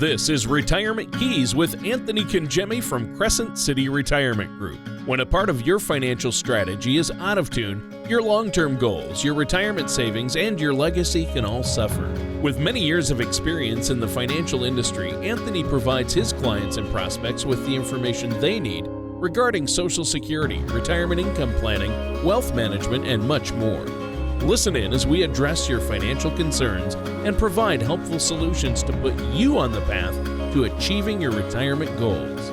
This is Retirement Keys with Anthony Congemi from Crescent City Retirement Group. When a part of your financial strategy is out of tune, your long-term goals, your retirement savings, and your legacy can all suffer. With many years of experience in the financial industry, Anthony provides his clients and prospects with the information they need regarding Social Security, retirement income planning, wealth management, and much more. Listen in as we address your financial concerns and provide helpful solutions to put you on the path to achieving your retirement goals.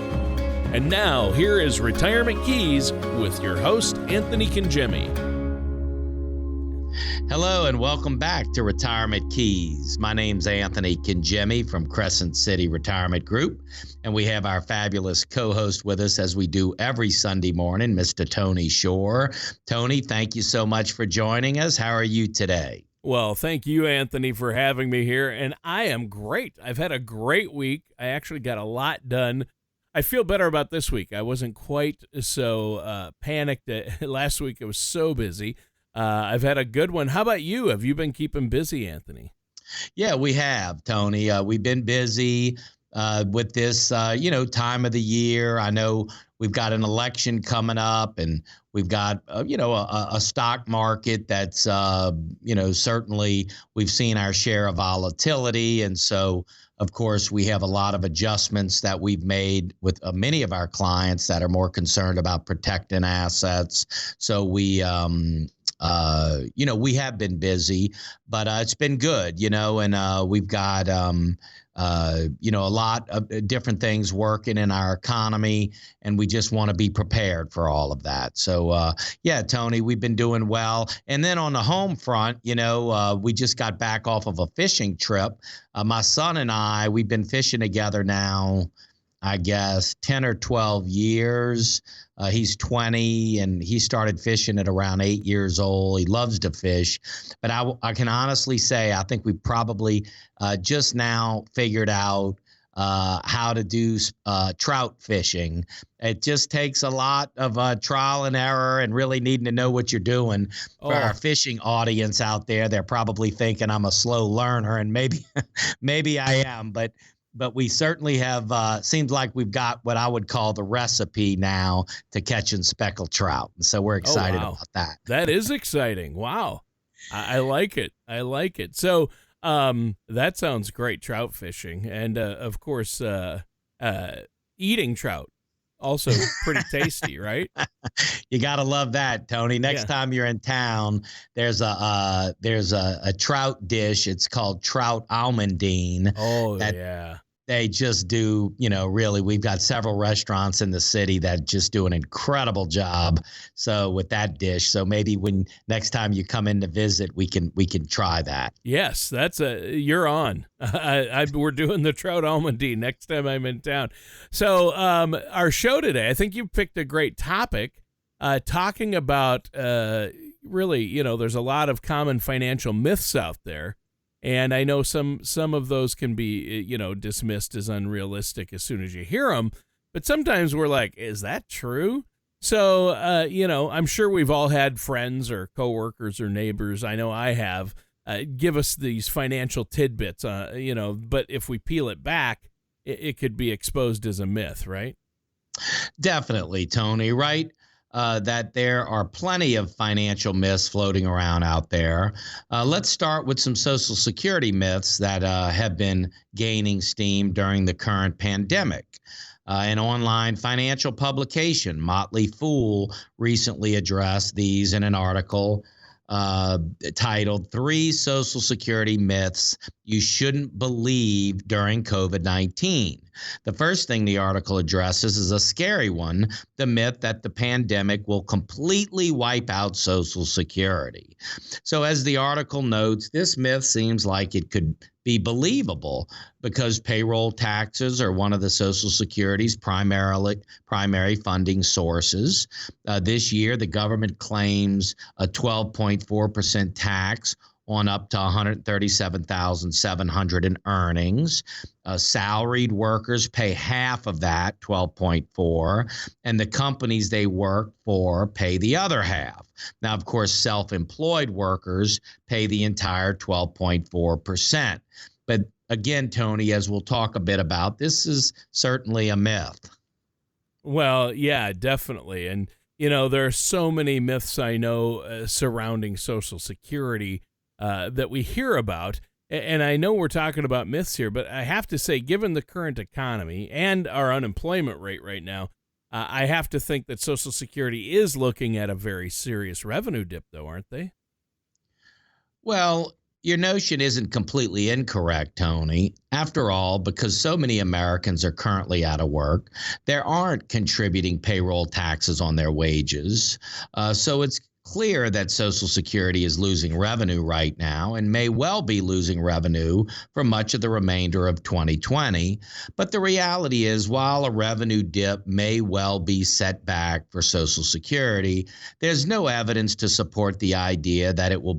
And now, here is Retirement Keys with your host, Anthony Congemi. Hello and welcome back to Retirement Keys. My name's Anthony Congemi from Crescent City Retirement Group, and we have our fabulous co-host with us as we do every Sunday morning, Mr. Tony Shore. Tony, thank you so much for joining us. How are you today? Well, thank you, Anthony, for having me here, and I am great. I've had a great week. I actually got a lot done. I feel better about this week. I wasn't quite so panicked. Last week it was so busy. I've had a good one. How about you? Have you been keeping busy, Anthony? Yeah, we have, Tony. We've been busy with this, time of the year. I know we've got an election coming up, and we've got, a stock market that's, certainly we've seen our share of volatility. And so, of course, we have a lot of adjustments that we've made with many of our clients that are more concerned about protecting assets. So we have been busy, but it's been good, and we've got, a lot of different things working in our economy, and we just want to be prepared for all of that. So, Tony, we've been doing well. And then on the home front, we just got back off of a fishing trip. My son and I, we've been fishing together now, I guess, 10 or 12 years. He's 20, and he started fishing at around 8 years old. He loves to fish. But I can honestly say I think we probably just now figured out how to do trout fishing. It just takes a lot of trial and error and really needing to know what you're doing. For our fishing audience out there, they're probably thinking I'm a slow learner, and maybe I am, but we certainly have, seems like we've got what I would call the recipe now to catching speckled trout. And so we're excited about that. That is exciting. Wow. I like it. So that sounds great, trout fishing. And, of course, eating trout, also pretty tasty, right? You got to love that, Tony. Next time you're in town, there's a trout dish. It's called trout almondine. Oh, yeah. They just do, really, we've got several restaurants in the city that just do an incredible job. So with that dish, so maybe when next time you come in to visit, we can try that. Yes, you're on. We're doing the trout almondine next time I'm in town. So our show today, I think you picked a great topic, talking about really, there's a lot of common financial myths out there. And I know some of those can be, dismissed as unrealistic as soon as you hear them. But sometimes we're like, is that true? So, I'm sure we've all had friends or coworkers or neighbors. I know I have give us these financial tidbits, but if we peel it back, it could be exposed as a myth, right? Definitely, Tony, right? That there are plenty of financial myths floating around out there. Let's start with some Social Security myths that have been gaining steam during the current pandemic. An online financial publication, Motley Fool, recently addressed these in an article titled 3 Social Security Myths You Shouldn't Believe During COVID-19. The first thing the article addresses is a scary one, the myth that the pandemic will completely wipe out Social Security. So as the article notes, this myth seems like it could be believable because payroll taxes are one of the Social Security's primary funding sources. This year, the government claims a 12.4% tax on up to $137,700 in earnings. Salaried workers pay half of that, 12.4, and the companies they work for pay the other half. Now, of course, self-employed workers pay the entire 12.4%. But again, Tony, as we'll talk a bit about, this is certainly a myth. Well, yeah, definitely. And, there are so many myths I know surrounding Social Security that we hear about. And I know we're talking about myths here, but I have to say, given the current economy and our unemployment rate right now, I have to think that Social Security is looking at a very serious revenue dip, though, aren't they? Well, your notion isn't completely incorrect, Tony. After all, because so many Americans are currently out of work, there aren't contributing payroll taxes on their wages. So it's clear that Social Security is losing revenue right now and may well be losing revenue for much of the remainder of 2020. But the reality is, while a revenue dip may well be set back for Social Security, there's no evidence to support the idea that it will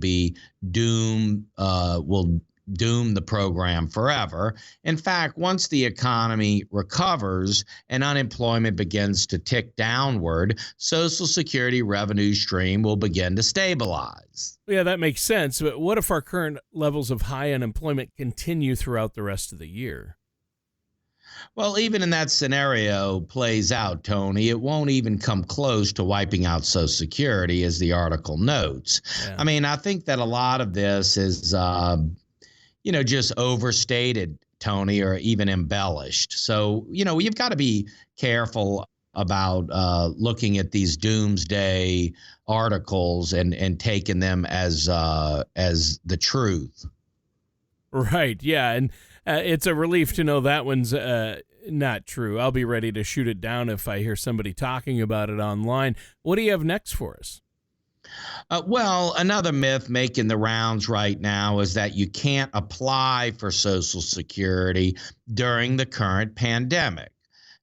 doom the program forever. In fact, once the economy recovers and unemployment begins to tick downward, Social Security revenue stream will begin to stabilize. Yeah, that makes sense. But what if our current levels of high unemployment continue throughout the rest of the year? Well, even in that scenario plays out, Tony, it won't even come close to wiping out Social Security, as the article notes. Yeah. I mean, I think that a lot of this is just overstated, Tony, or even embellished. So, you've got to be careful about looking at these doomsday articles and taking them as the truth. Right. Yeah. And it's a relief to know that one's not true. I'll be ready to shoot it down if I hear somebody talking about it online. What do you have next for us? Well, another myth making the rounds right now is that you can't apply for Social Security during the current pandemic.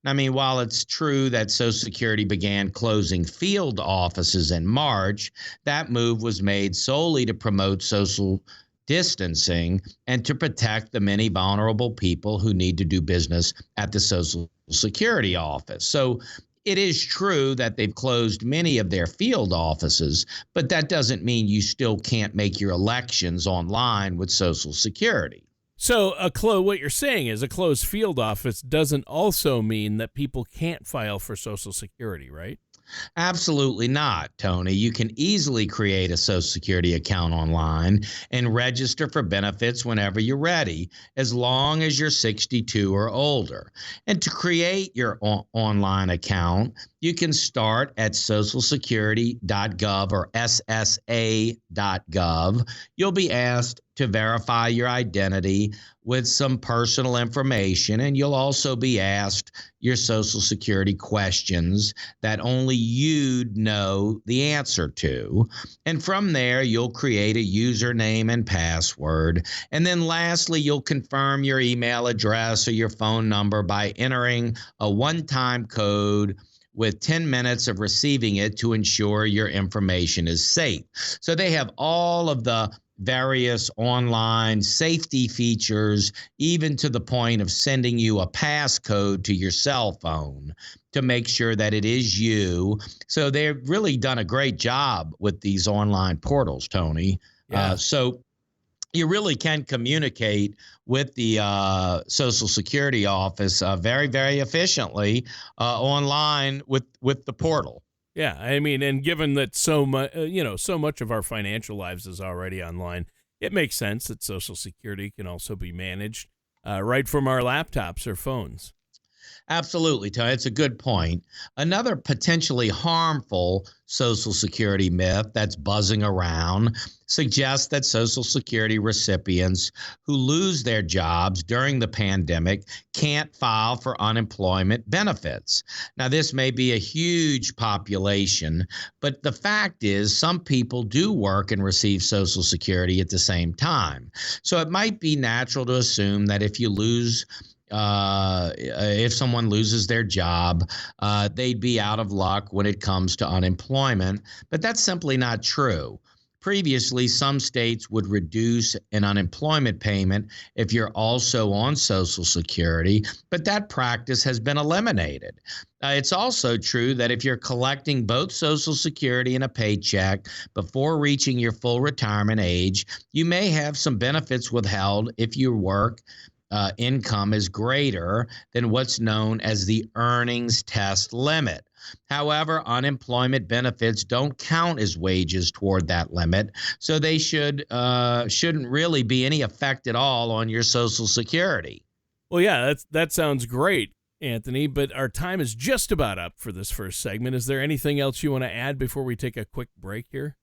I mean, while it's true that Social Security began closing field offices in March, that move was made solely to promote social distancing and to protect the many vulnerable people who need to do business at the Social Security office. So it is true that they've closed many of their field offices, but that doesn't mean you still can't make your elections online with Social Security. So what you're saying is a closed field office doesn't also mean that people can't file for Social Security, right? Absolutely not, Tony. You can easily create a Social Security account online and register for benefits whenever you're ready, as long as you're 62 or older. And to create your online account, you can start at socialsecurity.gov or ssa.gov. You'll be asked to verify your identity with some personal information, and you'll also be asked your Social Security questions that only you'd know the answer to. And from there, you'll create a username and password. And then lastly, you'll confirm your email address or your phone number by entering a one-time code with 10 minutes of receiving it to ensure your information is safe. So they have all of the various online safety features, even to the point of sending you a passcode to your cell phone to make sure that it is you. So they've really done a great job with these online portals, Tony. Yeah. So you really can communicate with the Social Security office very, very efficiently online with the portal. Yeah, I mean, and given that so much of our financial lives is already online, it makes sense that Social Security can also be managed right from our laptops or phones. Absolutely, Tony. It's a good point. Another potentially harmful Social Security myth that's buzzing around suggests that Social Security recipients who lose their jobs during the pandemic can't file for unemployment benefits. Now, this may be a huge population, but the fact is some people do work and receive Social Security at the same time. So it might be natural to assume that if someone loses their job, they'd be out of luck when it comes to unemployment. But that's simply not true. Previously, some states would reduce an unemployment payment if you're also on Social Security, but that practice has been eliminated. It's also true that if you're collecting both Social Security and a paycheck before reaching your full retirement age, you may have some benefits withheld if you work income is greater than what's known as the earnings test limit. However, unemployment benefits don't count as wages toward that limit, so they shouldn't really be any effect at all on your Social Security. Well, yeah, that sounds great, Anthony, but our time is just about up for this first segment. Is there anything else you want to add before we take a quick break here?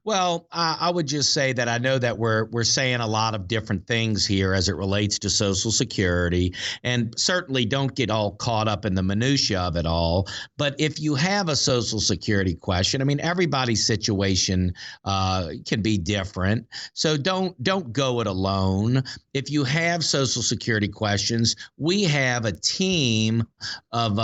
Well, I would just say that I know that we're saying a lot of different things here as it relates to Social Security, and certainly don't get all caught up in the minutia of it all. But if you have a Social Security question, I mean, everybody's situation can be different, so don't go it alone. If you have Social Security questions, we have a team of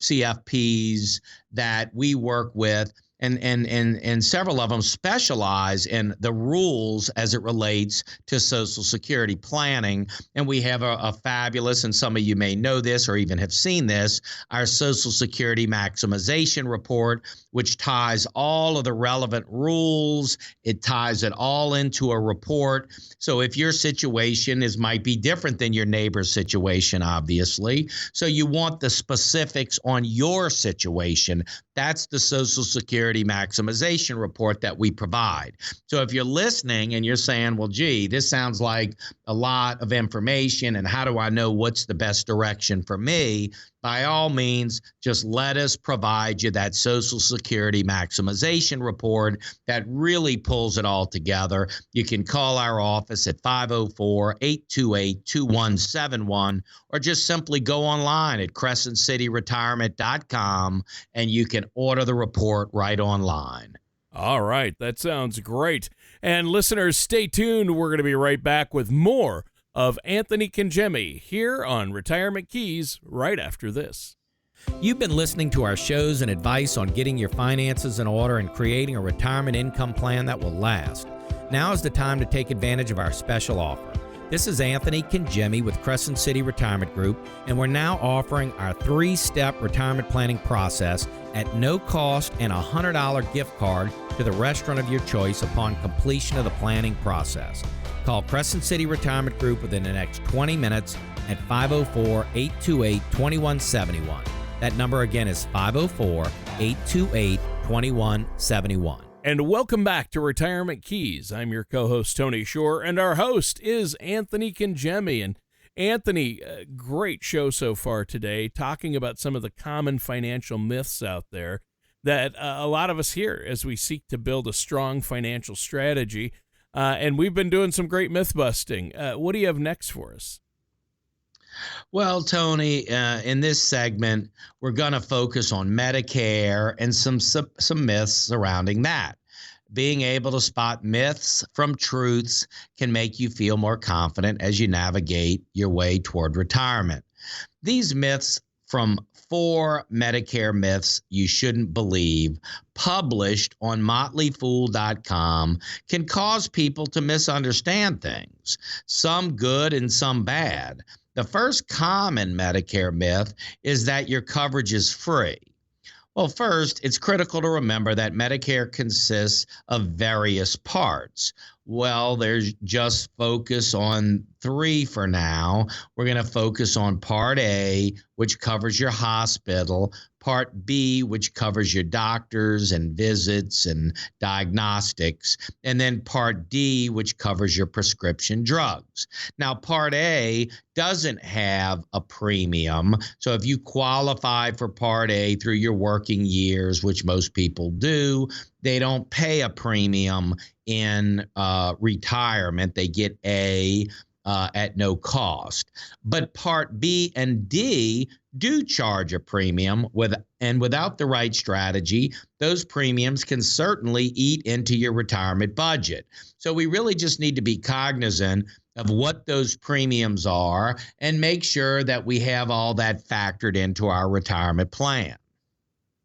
CFPs that we work with. And several of them specialize in the rules as it relates to Social Security planning. And we have a fabulous, and some of you may know this or even have seen this, our Social Security Maximization Report, which ties all of the relevant rules. It ties it all into a report. So if your situation might be different than your neighbor's situation, obviously. So you want the specifics on your situation. That's the Social Security Maximization Report that we provide. So if you're listening and you're saying, well, gee, this sounds like a lot of information, and how do I know what's the best direction for me? By all means, just let us provide you that Social Security Maximization Report that really pulls it all together. You can call our office at 504-828-2171, or just simply go online at crescentcityretirement.com and you can order the report right online. All right, that sounds great. And listeners, stay tuned. We're going to be right back with more of Anthony Congemi here on Retirement Keys right after this. You've been listening to our shows and advice on getting your finances in order and creating a retirement income plan that will last. Now is the time to take advantage of our special offer. This is Anthony Congemi with Crescent City Retirement Group, and we're now offering our 3-step retirement planning process at no cost and a $100 gift card to the restaurant of your choice upon completion of the planning process. Call Crescent City Retirement Group within the next 20 minutes at 504-828-2171. That number again is 504-828-2171. And welcome back to Retirement Keys. I'm your co-host, Tony Shore, and our host is Anthony Congemi. And Anthony, great show so far today, talking about some of the common financial myths out there that a lot of us hear as we seek to build a strong financial strategy. And we've been doing some great myth busting. What do you have next for us? Well, Tony, in this segment, we're going to focus on Medicare and some myths surrounding that. Being able to spot myths from truths can make you feel more confident as you navigate your way toward retirement. These myths from 4 Medicare myths you shouldn't believe, published on motleyfool.com, can cause people to misunderstand things, some good and some bad. The first common Medicare myth is that your coverage is free. Well, first, it's critical to remember that Medicare consists of various parts. Well, there's just focus on 3 for now. We're going to focus on Part A, which covers your hospital, Part B, which covers your doctors and visits and diagnostics, and then Part D, which covers your prescription drugs. Now, Part A doesn't have a premium, so if you qualify for Part A through your working years, which most people do, they don't pay a premium in retirement. They get A at no cost. But Part B and D do charge a premium without the right strategy, those premiums can certainly eat into your retirement budget. So we really just need to be cognizant of what those premiums are and make sure that we have all that factored into our retirement plan.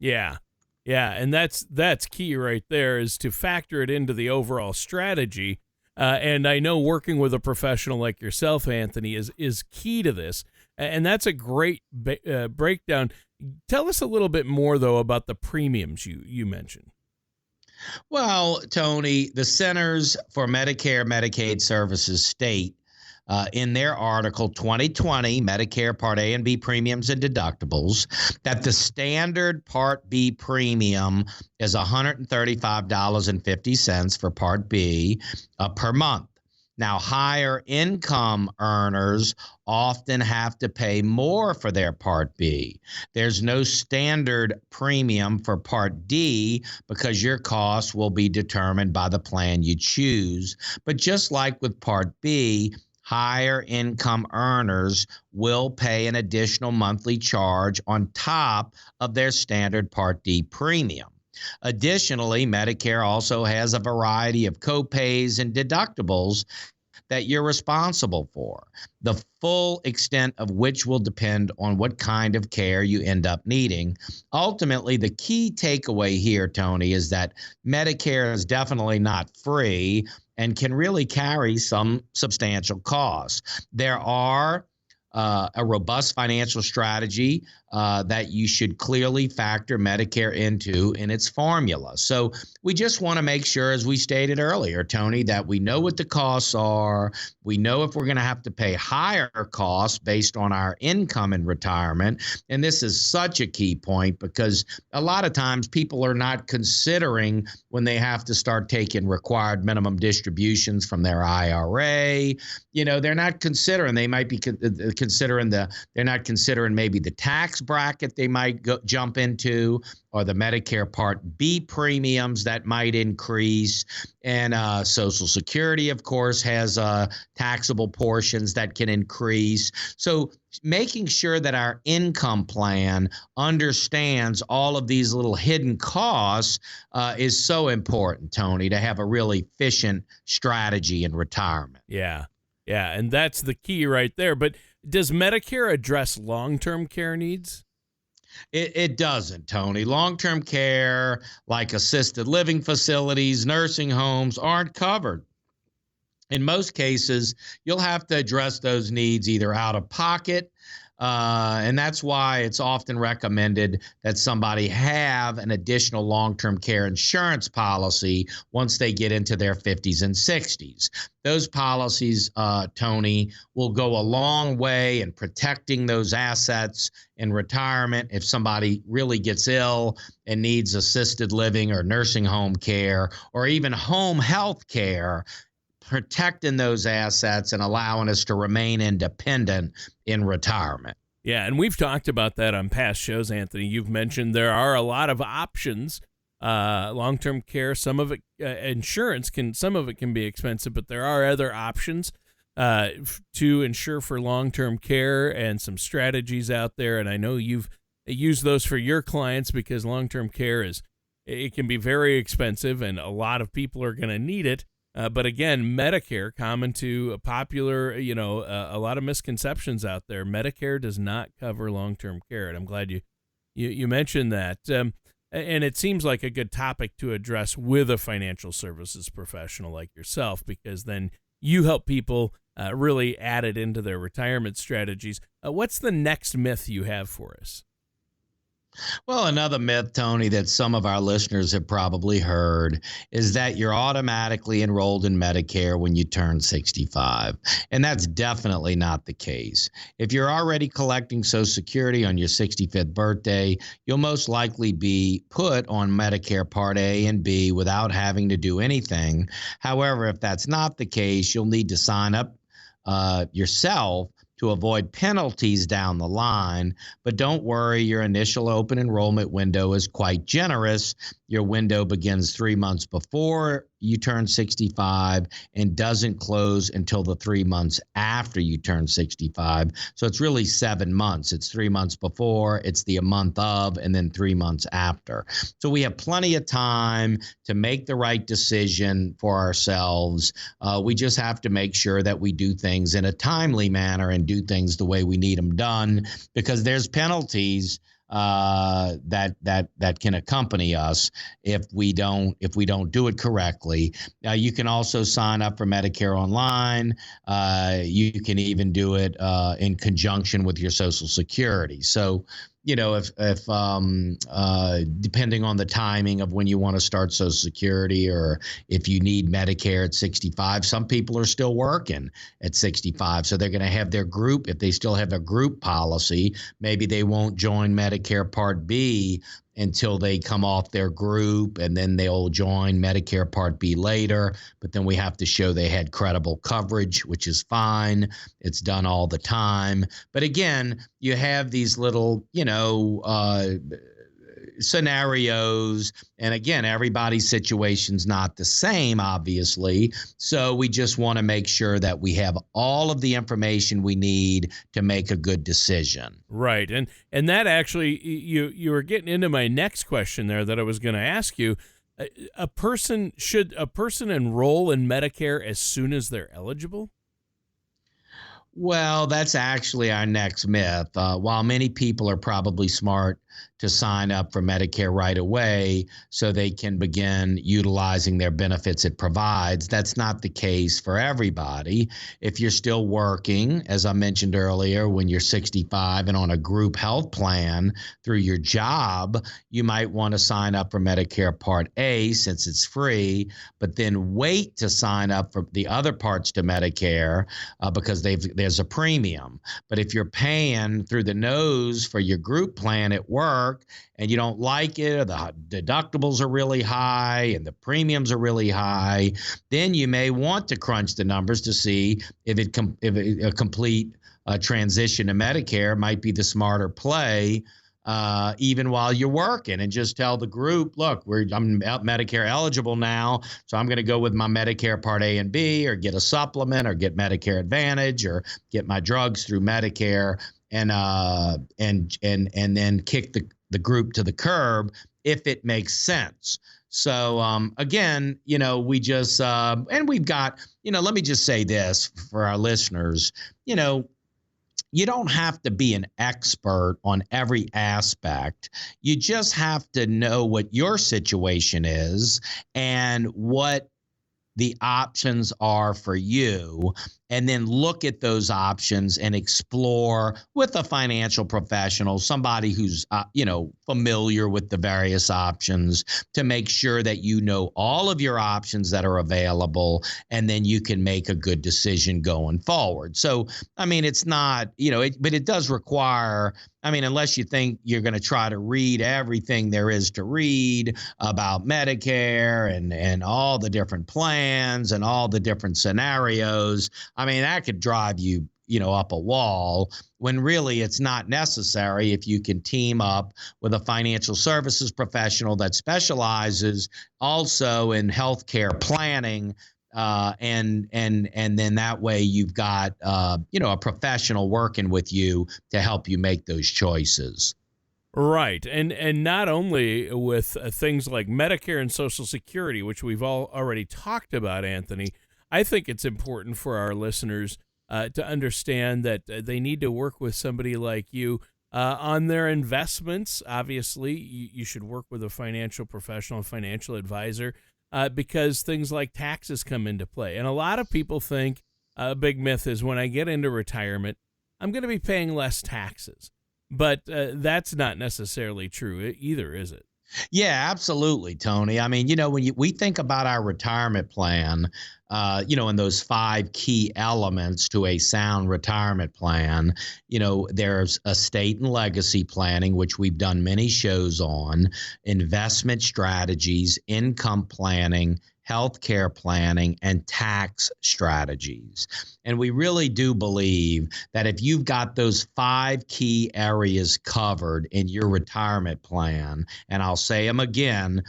Yeah, and that's key right there, is to factor it into the overall strategy. And I know working with a professional like yourself, Anthony, is key to this. And that's a great breakdown. Tell us a little bit more, though, about the premiums you mentioned. Well, Tony, the Centers for Medicare and Medicaid Services state in their article 2020 Medicare Part A and B premiums and deductibles that the standard Part B premium is $135.50 for Part B per month. Now, higher income earners often have to pay more for their Part B. There's no standard premium for Part D because your costs will be determined by the plan you choose. But just like with Part B, higher income earners will pay an additional monthly charge on top of their standard Part D premium. Additionally, Medicare also has a variety of copays and deductibles that you're responsible for, the full extent of which will depend on what kind of care you end up needing. Ultimately, the key takeaway here, Tony, is that Medicare is definitely not free and can really carry some substantial costs. There are a robust financial strategy that you should clearly factor Medicare into in its formula. So we just want to make sure, as we stated earlier, Tony, that we know what the costs are. We know if we're going to have to pay higher costs based on our income in retirement. And this is such a key point because a lot of times people are not considering when they have to start taking required minimum distributions from their IRA. You know, they're not considering, they might be considering they're not considering maybe the tax bracket they might jump into, or the Medicare Part B premiums that might increase. And Social Security, of course, has taxable portions that can increase. So making sure that our income plan understands all of these little hidden costs is so important, Tony, to have a really efficient strategy in retirement. Yeah. Yeah. And that's the key right there. But does Medicare address long-term care needs? It doesn't, Tony. Long-term care, like assisted living facilities, nursing homes, aren't covered. In most cases, you'll have to address those needs either out of pocket, and that's why it's often recommended that somebody have an additional long-term care insurance policy once they get into their 50s and 60s. Those policies, Tony, will go a long way in protecting those assets in retirement. If somebody really gets ill and needs assisted living or nursing home care or even home health care, protecting those assets and allowing us to remain independent in retirement. Yeah, and we've talked about that on past shows, Anthony. You've mentioned there are a lot of options. Long-term care, some of it, insurance some of it can be expensive, but there are other options to insure for long-term care and some strategies out there. And I know you've used those for your clients because long-term care it can be very expensive and a lot of people are going to need it. But again, Medicare, common to popular, a lot of misconceptions out there. Medicare does not cover long-term care, and I'm glad you mentioned that. And it seems like a good topic to address with a financial services professional like yourself, because then you help people really add it into their retirement strategies. What's the next myth you have for us? Well, another myth, Tony, that some of our listeners have probably heard is that you're automatically enrolled in Medicare when you turn 65. And that's definitely not the case. If you're already collecting Social Security on your 65th birthday, you'll most likely be put on Medicare Part A and B without having to do anything. However, if that's not the case, you'll need to sign up yourself to avoid penalties down the line. But don't worry, your initial open enrollment window is quite generous. Your window begins 3 months before you turn 65 and doesn't close until the 3 months after you turn 65. So it's really 7 months. It's 3 months before, it's the month of, and then 3 months after. So we have plenty of time to make the right decision for ourselves. We just have to make sure that we do things in a timely manner and do things the way we need them done, because there's penalties that can accompany us if we don't do it correctly. You can also sign up for Medicare online. You can even do it in conjunction with your Social Security. So depending on the timing of when you want to start Social Security, or if you need Medicare at 65, some people are still working at 65. So they're going to have their group. If they still have a group policy, maybe they won't join Medicare Part B until they come off their group, and then they'll join Medicare Part B later. But then we have to show they had credible coverage, which is fine. It's done all the time. But again, you have these little, scenarios. And again, everybody's situation's not the same, obviously. So we just want to make sure that we have all of the information we need to make a good decision. Right. And that actually, you were getting into my next question there that I was going to ask you. Should a person enroll in Medicare as soon as they're eligible? Well, that's actually our next myth. While many people are probably smart to sign up for Medicare right away so they can begin utilizing their benefits it provides, that's not the case for everybody. If you're still working, as I mentioned earlier, when you're 65 and on a group health plan through your job, you might want to sign up for Medicare Part A since it's free, but then wait to sign up for the other parts to Medicare because there's a premium. But if you're paying through the nose for your group plan at work and you don't like it, or the deductibles are really high and the premiums are really high, then you may want to crunch the numbers to see if a complete transition to Medicare might be the smarter play, even while you're working, and just tell the group, look, I'm Medicare eligible now, so I'm going to go with my Medicare Part A and B, or get a supplement, or get Medicare Advantage, or get my drugs through Medicare, and then kick the group to the curb if it makes sense. So again, we just and we've got, let me just say this for our listeners, you don't have to be an expert on every aspect. You just have to know what your situation is and what the options are for you, and then look at those options and explore with a financial professional, somebody who's, familiar with the various options, to make sure that you know all of your options that are available, and then you can make a good decision going forward. So, it's not, but it does require, unless you think you're going to try to read everything there is to read about Medicare and all the different plans and all the different scenarios, that could drive you, up a wall, when really it's not necessary if you can team up with a financial services professional that specializes also in healthcare planning. And then that way you've got, a professional working with you to help you make those choices. Right. And not only with things like Medicare and Social Security, which we've all already talked about, Anthony, I think it's important for our listeners to understand that they need to work with somebody like you on their investments. Obviously, you should work with a financial professional, a financial advisor, because things like taxes come into play. And a lot of people think a big myth is, when I get into retirement, I'm going to be paying less taxes. But that's not necessarily true either, is it? Yeah, absolutely, Tony. When we think about our retirement plan, and those 5 key elements to a sound retirement plan, there's estate and legacy planning, which we've done many shows on, investment strategies, income planning, healthcare planning, and tax strategies. And we really do believe that if you've got those 5 key areas covered in your retirement plan, and I'll say them again,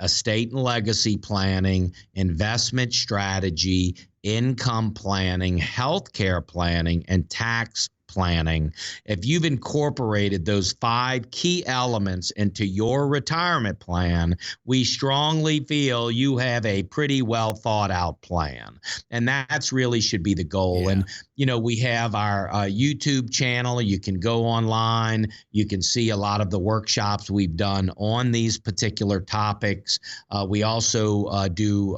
estate and legacy planning, investment strategy, income planning, healthcare planning, and tax planning, if you've incorporated those 5 key elements into your retirement plan, we strongly feel you have a pretty well thought out plan. And that's really should be the goal. Yeah. And, we have our YouTube channel. You can go online. You can see a lot of the workshops we've done on these particular topics. We also do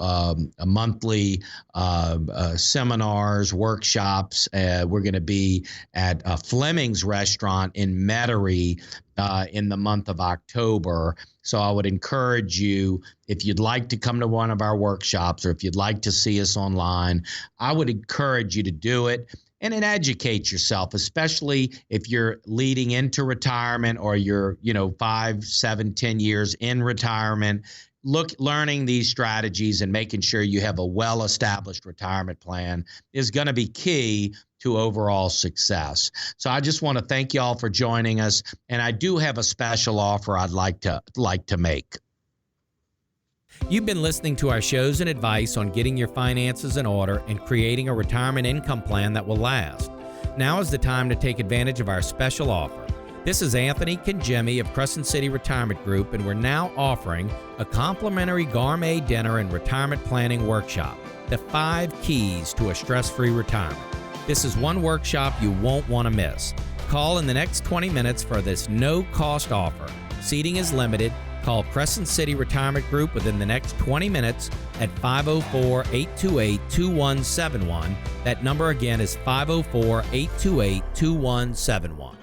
monthly seminars, workshops. We're going to be at Fleming's restaurant in Metairie in the month of October. So I would encourage you, if you'd like to come to one of our workshops or if you'd like to see us online, I would encourage you to do it. And then educate yourself, especially if you're leading into retirement or you're, 5, 7, 10 years in retirement. Learning these strategies and making sure you have a well-established retirement plan is going to be key to overall success. So I just want to thank you all for joining us. And I do have a special offer I'd like to make. You've been listening to our shows and advice on getting your finances in order and creating a retirement income plan that will last. Now is the time to take advantage of our special offer. This is Anthony Kangemi of Crescent City Retirement Group, and we're now offering a complimentary gourmet dinner and retirement planning workshop, The 5 Keys to a Stress-Free Retirement. This is one workshop you won't want to miss. Call in the next 20 minutes for this no-cost offer. Seating is limited. Call Crescent City Retirement Group within the next 20 minutes at 504-828-2171. That number again is 504-828-2171.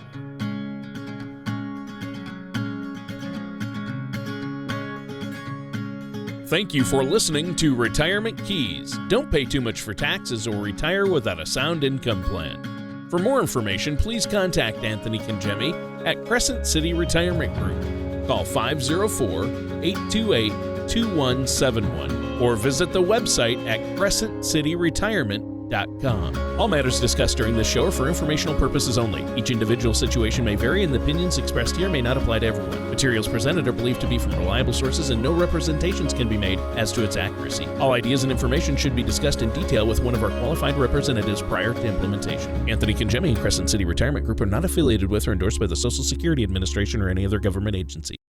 Thank you for listening to Retirement Keys. Don't pay too much for taxes or retire without a sound income plan. For more information, please contact Anthony Kangemi at Crescent City Retirement Group. Call 504-828-2171 or visit the website at crescentcityretirement.com. All matters discussed during this show are for informational purposes only. Each individual situation may vary, and the opinions expressed here may not apply to everyone. Materials presented are believed to be from reliable sources, and no representations can be made as to its accuracy. All ideas and information should be discussed in detail with one of our qualified representatives prior to implementation. Anthony Kangemi and Crescent City Retirement Group are not affiliated with or endorsed by the Social Security Administration or any other government agency.